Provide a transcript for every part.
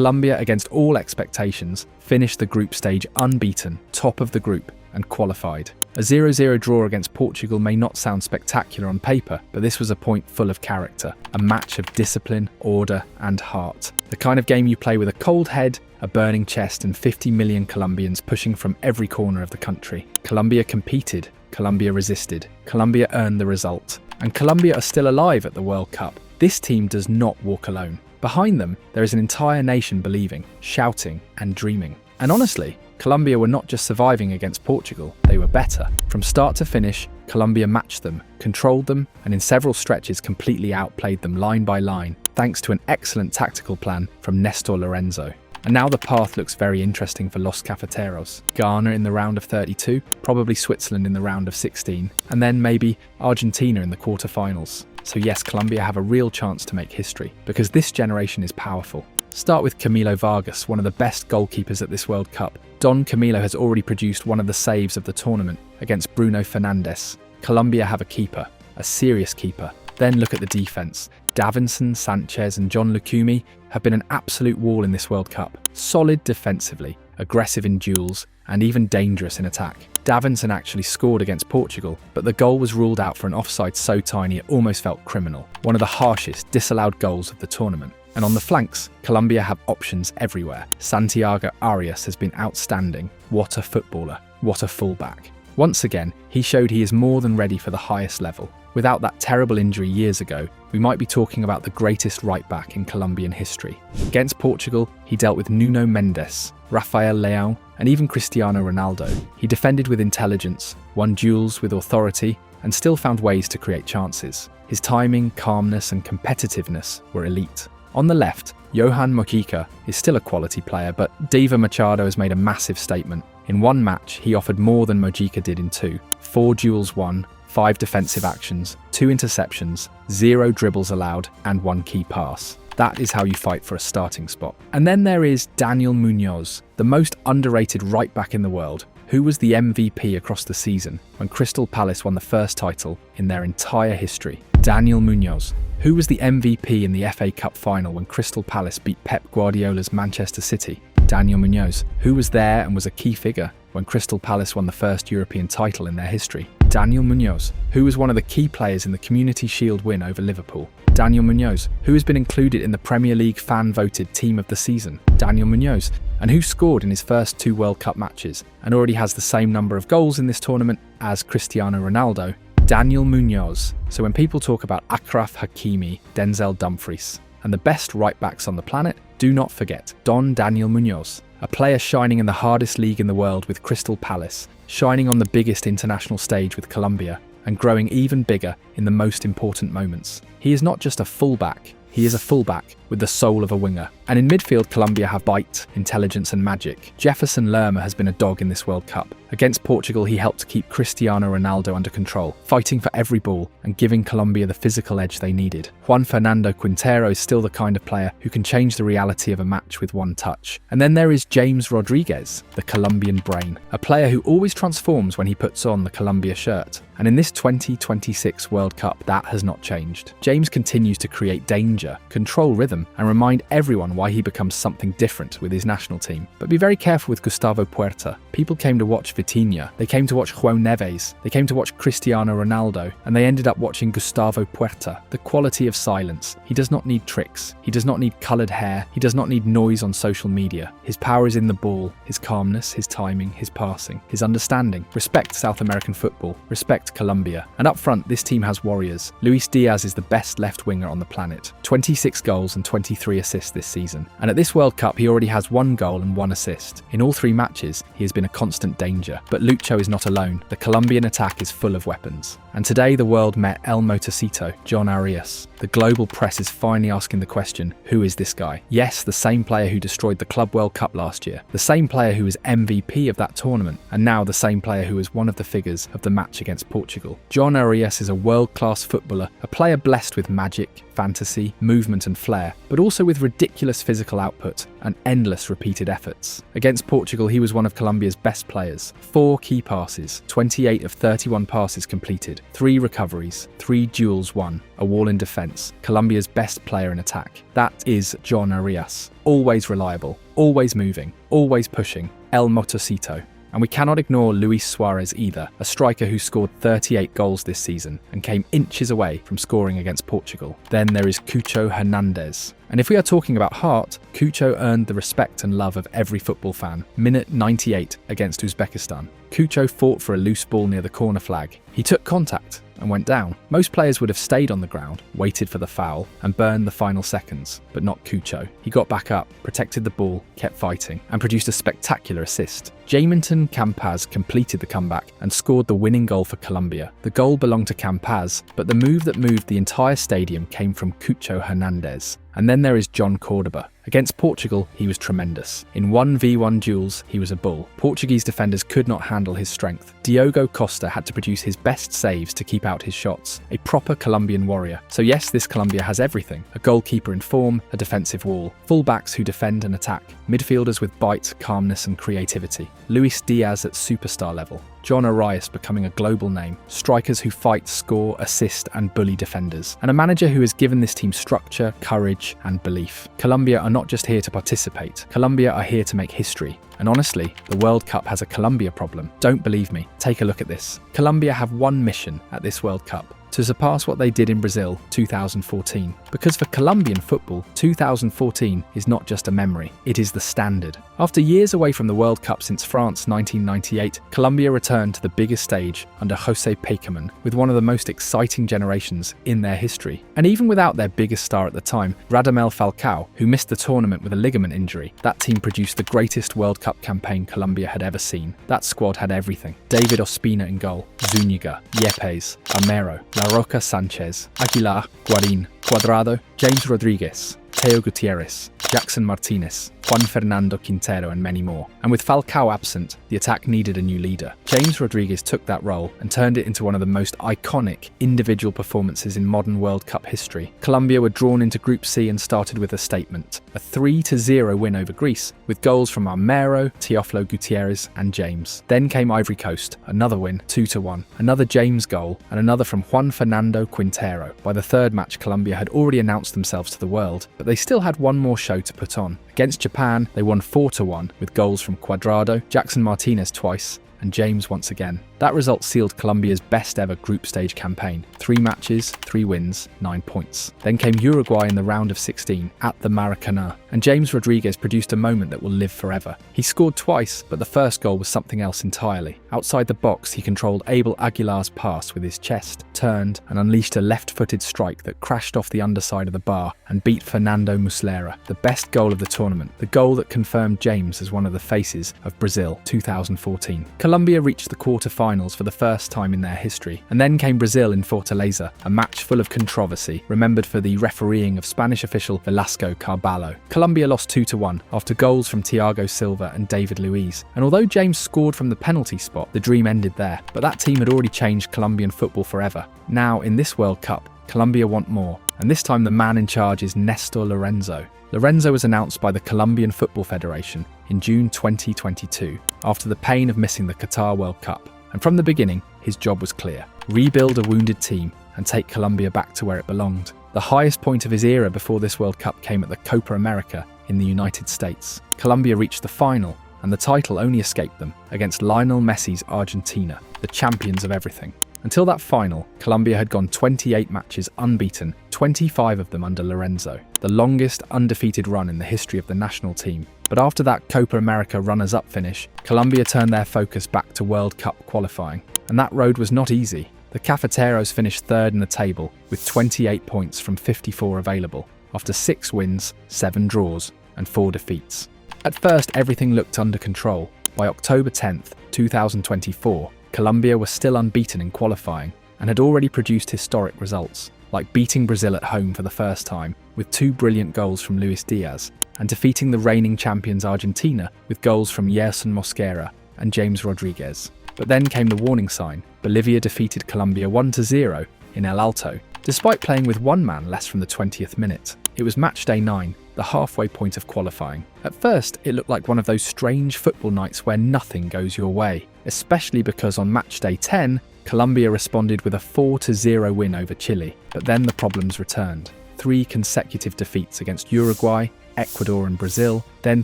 Colombia, against all expectations, finished the group stage unbeaten, top of the group, and qualified. A 0-0 draw against Portugal may not sound spectacular on paper, but this was a point full of character, a match of discipline, order, and heart. The kind of game you play with a cold head, a burning chest, and 50 million Colombians pushing from every corner of the country. Colombia competed, Colombia resisted, Colombia earned the result, and Colombia are still alive at the World Cup. This team does not walk alone. Behind them, there is an entire nation believing, shouting, and dreaming. And honestly, Colombia were not just surviving against Portugal, they were better. From start to finish, Colombia matched them, controlled them, and in several stretches completely outplayed them line by line, thanks to an excellent tactical plan from Nestor Lorenzo. And now the path looks very interesting for Los Cafeteros. Ghana in the round of 32, probably Switzerland in the round of 16, and then maybe Argentina in the quarterfinals. So yes, Colombia have a real chance to make history, because this generation is powerful. Start with Camilo Vargas, one of the best goalkeepers at this World Cup. Don Camilo has already produced one of the saves of the tournament against Bruno Fernandes. Colombia have a keeper, a serious keeper. Then look at the defence. Davinson, Sanchez and John Lucumi have been an absolute wall in this World Cup. Solid defensively, aggressive in duels, and even dangerous in attack. Davinson actually scored against Portugal, but the goal was ruled out for an offside so tiny it almost felt criminal. One of the harshest disallowed goals of the tournament. And on the flanks, Colombia have options everywhere. Santiago Arias has been outstanding. What a footballer. What a fullback. Once again, he showed he is more than ready for the highest level. Without that terrible injury years ago, we might be talking about the greatest right-back in Colombian history. Against Portugal, he dealt with Nuno Mendes, Rafael Leão, and even Cristiano Ronaldo. He defended with intelligence, won duels with authority, and still found ways to create chances. His timing, calmness, and competitiveness were elite. On the left, Johan Mojica is still a quality player, but Diva Machado has made a massive statement. In one match, he offered more than Mojica did in two. 4 duels won, 5 defensive actions, 2 interceptions, 0 dribbles allowed, and 1 key pass. That is how you fight for a starting spot. And then there is Daniel Munoz, the most underrated right-back in the world, who was the MVP across the season when Crystal Palace won the first title in their entire history. Daniel Munoz, who was the MVP in the FA Cup final when Crystal Palace beat Pep Guardiola's Manchester City. Daniel Munoz, who was there and was a key figure when Crystal Palace won the first European title in their history. Daniel Munoz, who was one of the key players in the Community Shield win over Liverpool. Daniel Munoz, who has been included in the Premier League fan-voted Team of the Season. Daniel Munoz, and who scored in his first 2 World Cup matches and already has the same number of goals in this tournament as Cristiano Ronaldo. Daniel Munoz. So when people talk about Achraf Hakimi, Denzel Dumfries, and the best right-backs on the planet, do not forget Don Daniel Munoz, a player shining in the hardest league in the world with Crystal Palace, shining on the biggest international stage with Colombia, and growing even bigger in the most important moments. He is not just a fullback, he is a fullback with the soul of a winger. And in midfield, Colombia have bite, intelligence and magic. Jefferson Lerma has been a dog in this World Cup. Against Portugal, he helped keep Cristiano Ronaldo under control, fighting for every ball and giving Colombia the physical edge they needed. Juan Fernando Quintero is still the kind of player who can change the reality of a match with one touch. And then there is James Rodriguez, the Colombian brain, a player who always transforms when he puts on the Colombia shirt. And in this 2026 World Cup, that has not changed. James continues to create danger, control rhythm, and remind everyone why he becomes something different with his national team. But be very careful with Gustavo Puerta. People came to watch Vitinha, they came to watch João Neves, they came to watch Cristiano Ronaldo, and they ended up watching Gustavo Puerta. The quality of silence. He does not need tricks. He does not need coloured hair. He does not need noise on social media. His power is in the ball, his calmness, his timing, his passing, his understanding. Respect South American football. Respect Colombia. And up front, this team has warriors. Luis Diaz is the best left winger on the planet. 26 goals and 23 assists this season. And at this World Cup, he already has 1 goal and 1 assist. In all 3 matches, he has been a constant danger. But Lucho is not alone. The Colombian attack is full of weapons. And today, the world met El Motorcito, John Arias. The global press is finally asking the question, who is this guy? Yes, the same player who destroyed the Club World Cup last year. The same player who was MVP of that tournament. And now the same player who was one of the figures of the match against Portugal. John Arias is a world-class footballer, a player blessed with magic, fantasy, movement and flair, but also with ridiculous physical output and endless repeated efforts. Against Portugal, he was one of Colombia's best players. 4 key passes, 28 of 31 passes completed, 3 recoveries, 3 duels won, a wall in defence, Colombia's best player in attack. That is John Arias. Always reliable, always moving, always pushing, El Motocito. And we cannot ignore Luis Suarez either, a striker who scored 38 goals this season and came inches away from scoring against Portugal. Then there is Cucho Hernandez. And if we are talking about heart, Cucho earned the respect and love of every football fan. Minute 98 against Uzbekistan. Cucho fought for a loose ball near the corner flag. He took contact and went down. Most players would have stayed on the ground, waited for the foul, and burned the final seconds, but not Cucho. He got back up, protected the ball, kept fighting, and produced a spectacular assist. Jaminton Campaz completed the comeback and scored the winning goal for Colombia. The goal belonged to Campaz, but the move that moved the entire stadium came from Cucho Hernandez. And then there is John Cordoba. Against Portugal, he was tremendous. In 1v1 duels, he was a bull. Portuguese defenders could not handle his strength. Diogo Costa had to produce his best saves to keep out his shots. A proper Colombian warrior. So yes, this Colombia has everything. A goalkeeper in form, a defensive wall, full-backs who defend and attack, midfielders with bite, calmness and creativity. Luis Diaz at superstar level. John Arias becoming a global name, strikers who fight, score, assist and bully defenders, and a manager who has given this team structure, courage and belief. Colombia are not just here to participate, Colombia are here to make history. And honestly, the World Cup has a Colombia problem. Don't believe me? Take a look at this. Colombia have one mission at this World Cup: to surpass what they did in Brazil 2014. Because for Colombian football, 2014 is not just a memory, it is the standard. After years away from the World Cup since France 1998, Colombia returned to the biggest stage under José Pekerman with one of the most exciting generations in their history. And even without their biggest star at the time, Radamel Falcao, who missed the tournament with a ligament injury, that team produced the greatest World Cup campaign Colombia had ever seen. That squad had everything. David Ospina in goal, Zúñiga, Yepes, Armero, La Roca Sanchez, Aguilar, Guarín, Cuadrado, James Rodriguez, Teo Gutierrez, Jackson Martinez, Juan Fernando Quintero and many more. And with Falcao absent, the attack needed a new leader. James Rodriguez took that role and turned it into one of the most iconic individual performances in modern World Cup history. Colombia were drawn into Group C and started with a statement. A 3-0 win over Greece, with goals from Armero, Teófilo Gutierrez and James. Then came Ivory Coast, another win, 2-1, another James goal and another from Juan Fernando Quintero. By the third match, Colombia had already announced themselves to the world, but they still had one more show to put on. Against Japan, they won 4-1 with goals from Cuadrado, Jackson Martinez twice, and James once again. That result sealed Colombia's best ever group stage campaign. 3 matches, 3 wins, 9 points. Then came Uruguay in the round of 16 at the Maracanã, and James Rodriguez produced a moment that will live forever. He scored twice, but the first goal was something else entirely. Outside the box, he controlled Abel Aguilar's pass with his chest, turned, and unleashed a left-footed strike that crashed off the underside of the bar and beat Fernando Muslera, the best goal of the tournament, the goal that confirmed James as one of the faces of Brazil 2014. Colombia reached the quarter-finals for the first time in their history, and then came Brazil in Fortaleza, a match full of controversy, remembered for the refereeing of Spanish official Velasco Carballo. Colombia lost 2-1 after goals from Thiago Silva and David Luiz, and although James scored from the penalty spot, the dream ended there. But that team had already changed Colombian football forever. Now, in this World Cup, Colombia want more, and this time the man in charge is Nestor Lorenzo. Lorenzo was announced by the Colombian Football Federation in June 2022, after the pain of missing the Qatar World Cup. And from the beginning, his job was clear: rebuild a wounded team and take Colombia back to where it belonged. The highest point of his era before this World Cup came at the Copa America in the United States. Colombia reached the final, and the title only escaped them against Lionel Messi's Argentina, the champions of everything. Until that final, Colombia had gone 28 matches unbeaten, 25 of them under Lorenzo, the longest undefeated run in the history of the national team. But after that Copa America runners-up finish, Colombia turned their focus back to World Cup qualifying. And that road was not easy. The Cafeteros finished third in the table with 28 points from 54 available, after 6 wins, 7 draws and 4 defeats. At first, everything looked under control. By October 10th, 2024, Colombia was still unbeaten in qualifying and had already produced historic results, like beating Brazil at home for the first time with 2 brilliant goals from Luis Diaz, and defeating the reigning champions Argentina with goals from Yerson Mosquera and James Rodriguez. But then came the warning sign. Bolivia defeated Colombia 1-0 in El Alto, despite playing with one man less from the 20th minute. It was match day 9, the halfway point of qualifying. At first, it looked like one of those strange football nights where nothing goes your way, especially because on match day 10, Colombia responded with a 4-0 win over Chile. But then the problems returned. 3 consecutive defeats against Uruguay, Ecuador and Brazil, then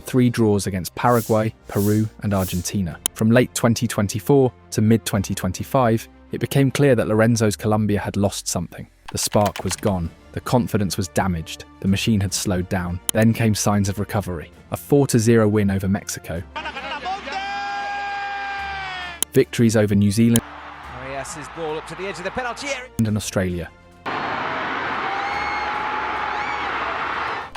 3 draws against Paraguay, Peru and Argentina. From late 2024 to mid-2025, it became clear that Lorenzo's Colombia had lost something. The spark was gone, the confidence was damaged, the machine had slowed down. Then came signs of recovery. A 4-0 win over Mexico. Victories over New Zealand ball up to the edge of the penalty area. And Australia.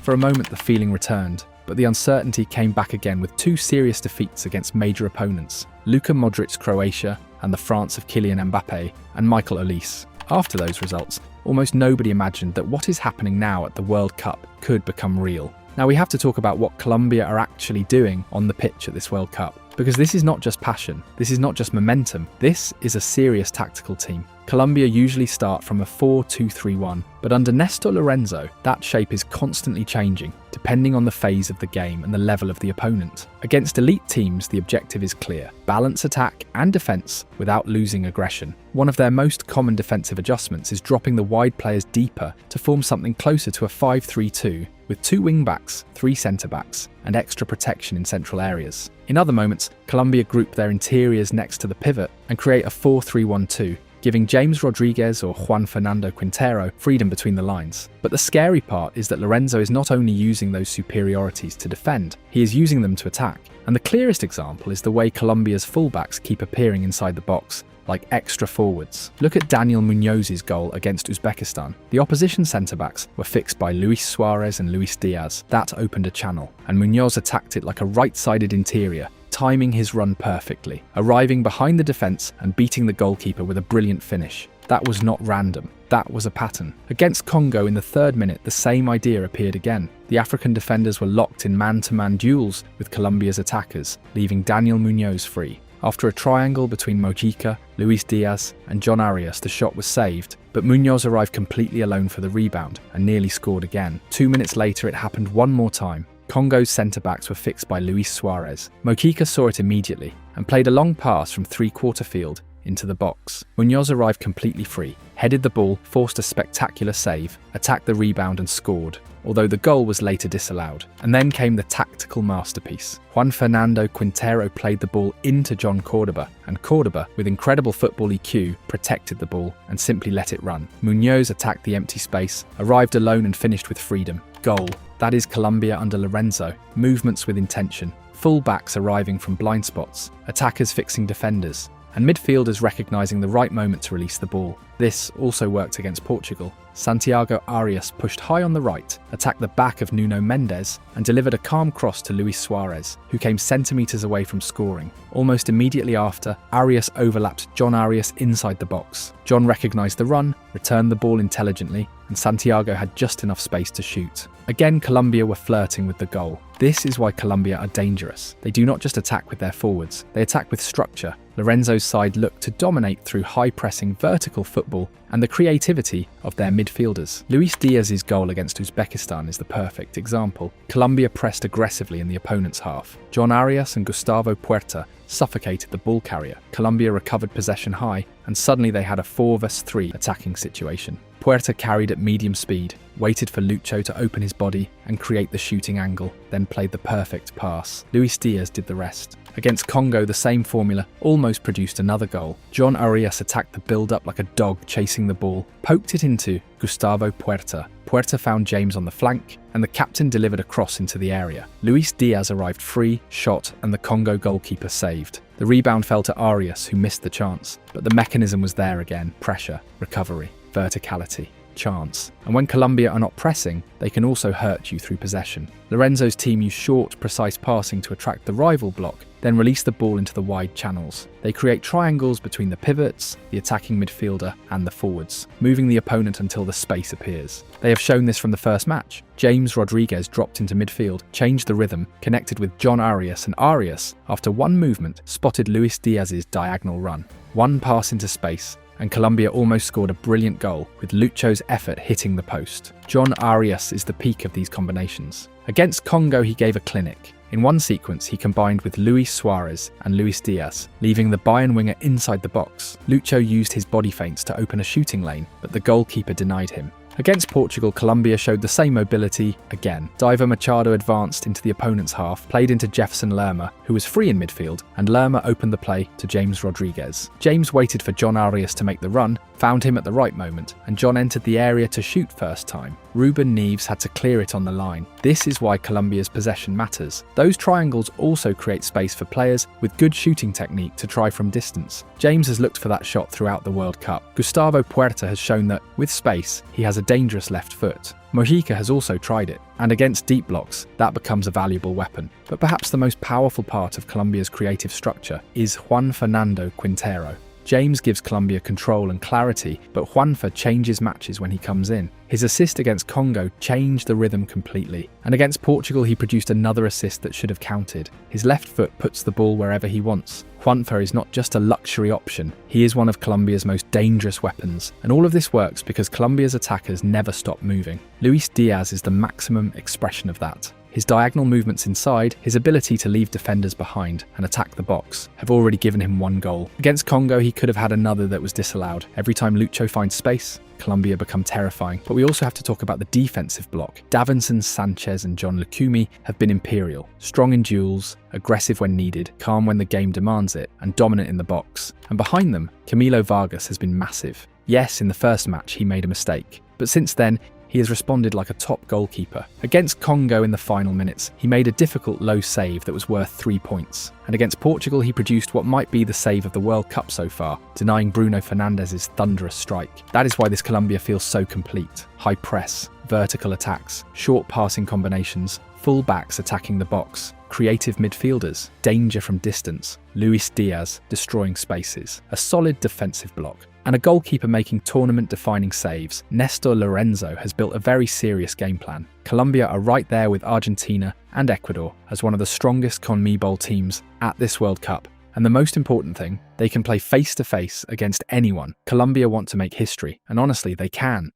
For a moment the feeling returned, but the uncertainty came back again with 2 serious defeats against major opponents, Luka Modric's Croatia and the France of Kylian Mbappe and Michael Olise. After those results, almost nobody imagined that what is happening now at the World Cup could become real. Now we have to talk about what Colombia are actually doing on the pitch at this World Cup. Because this is not just passion, this is not just momentum, this is a serious tactical team. Colombia usually start from a 4-2-3-1, but under Néstor Lorenzo, that shape is constantly changing, depending on the phase of the game and the level of the opponent. Against elite teams, the objective is clear: balance attack and defence without losing aggression. One of their most common defensive adjustments is dropping the wide players deeper to form something closer to a 5-3-2, with 2 wing-backs, 3 centre-backs, and extra protection in central areas. In other moments, Colombia group their interiors next to the pivot and create a 4-3-1-2, giving James Rodriguez or Juan Fernando Quintero freedom between the lines. But the scary part is that Lorenzo is not only using those superiorities to defend, he is using them to attack. And the clearest example is the way Colombia's fullbacks keep appearing inside the box, like extra forwards. Look at Daniel Muñoz's goal against Uzbekistan. The opposition centre-backs were fixed by Luis Suarez and Luis Diaz. That opened a channel, and Muñoz attacked it like a right-sided interior, timing his run perfectly, arriving behind the defence and beating the goalkeeper with a brilliant finish. That was not random, that was a pattern. Against Congo in the 3rd minute, the same idea appeared again. The African defenders were locked in man-to-man duels with Colombia's attackers, leaving Daniel Muñoz free. After a triangle between Mojica, Luis Diaz and John Arias, the shot was saved, but Muñoz arrived completely alone for the rebound and nearly scored again. 2 minutes later it happened one more time. Congo's centre-backs were fixed by Luis Suarez. Mojica saw it immediately and played a long pass from 3/4 field into the box. Muñoz arrived completely free, headed the ball, forced a spectacular save, attacked the rebound and scored, although the goal was later disallowed. And then came the tactical masterpiece. Juan Fernando Quintero played the ball into John Cordoba, and Cordoba, with incredible football EQ, protected the ball and simply let it run. Muñoz attacked the empty space, arrived alone and finished with freedom. Goal. That is Colombia under Lorenzo. Movements with intention, full-backs arriving from blind spots, attackers fixing defenders, and midfielders recognising the right moment to release the ball. This also worked against Portugal. Santiago Arias pushed high on the right, attacked the back of Nuno Mendes, and delivered a calm cross to Luis Suarez, who came centimetres away from scoring. Almost immediately after, Arias overlapped John Arias inside the box. John recognised the run, returned the ball intelligently, and Santiago had just enough space to shoot. Again, Colombia were flirting with the goal. This is why Colombia are dangerous. They do not just attack with their forwards, they attack with structure. Lorenzo's side looked to dominate through high-pressing vertical football and the creativity of their midfielders. Luis Diaz's goal against Uzbekistan is the perfect example. Colombia pressed aggressively in the opponent's half. John Arias and Gustavo Puerta suffocated the ball carrier. Colombia recovered possession high, and suddenly they had a 4-3 attacking situation. Puerta carried at medium speed, waited for Lucho to open his body and create the shooting angle, then played the perfect pass. Luis Diaz did the rest. Against Congo, the same formula almost produced another goal. John Arias attacked the build-up like a dog chasing the ball, poked it into Gustavo Puerta. Puerta found James on the flank, and the captain delivered a cross into the area. Luis Diaz arrived free, shot, and the Congo goalkeeper saved. The rebound fell to Arias, who missed the chance, but the mechanism was there again: pressure, recovery, verticality, chance. And when Colombia are not pressing, they can also hurt you through possession. Lorenzo's team use short, precise passing to attract the rival block, then release the ball into the wide channels. They create triangles between the pivots, the attacking midfielder, and the forwards, moving the opponent until the space appears. They have shown this from the first match. James Rodriguez dropped into midfield, changed the rhythm, connected with John Arias, and Arias, after one movement, spotted Luis Diaz's diagonal run. One pass into space, and Colombia almost scored a brilliant goal, with Lucho's effort hitting the post. John Arias is the peak of these combinations. Against Congo, he gave a clinic. In one sequence, he combined with Luis Suarez and Luis Diaz, leaving the Bayern winger inside the box. Lucho used his body feints to open a shooting lane, but the goalkeeper denied him. Against Portugal, Colombia showed the same mobility again. Diver Machado advanced into the opponent's half, played into Jefferson Lerma, who was free in midfield, and Lerma opened the play to James Rodriguez. James waited for John Arias to make the run, found him at the right moment, and John entered the area to shoot first time. Ruben Neves had to clear it on the line. This is why Colombia's possession matters. Those triangles also create space for players with good shooting technique to try from distance. James has looked for that shot throughout the World Cup. Gustavo Puerta has shown that, with space, he has a dangerous left foot. Mojica has also tried it, and against deep blocks, that becomes a valuable weapon. But perhaps the most powerful part of Colombia's creative structure is Juan Fernando Quintero. James gives Colombia control and clarity, but Juanfer changes matches when he comes in. His assist against Congo changed the rhythm completely, and against Portugal he produced another assist that should have counted. His left foot puts the ball wherever he wants. Juanfer is not just a luxury option, he is one of Colombia's most dangerous weapons, and all of this works because Colombia's attackers never stop moving. Luis Diaz is the maximum expression of that. His diagonal movements inside, his ability to leave defenders behind and attack the box, have already given him one goal. Against Congo, he could have had another that was disallowed. Every time Lucho finds space, Colombia become terrifying. But we also have to talk about the defensive block. Davinson, Sanchez and John Lukumi have been imperial. Strong in duels, aggressive when needed, calm when the game demands it, and dominant in the box. And behind them, Camilo Vargas has been massive. Yes, in the first match he made a mistake, but since then, he has responded like a top goalkeeper. Against Congo in the final minutes, he made a difficult low save that was worth 3 points. And against Portugal, he produced what might be the save of the World Cup so far, denying Bruno Fernandes's thunderous strike. That is why this Colombia feels so complete. High press, vertical attacks, short passing combinations, full backs attacking the box, creative midfielders, danger from distance, Luis Diaz destroying spaces, a solid defensive block, and a goalkeeper making tournament-defining saves. Nestor Lorenzo has built a very serious game plan. Colombia are right there with Argentina and Ecuador as one of the strongest CONMEBOL teams at this World Cup. And the most important thing, they can play face-to-face against anyone. Colombia want to make history, and honestly, they can.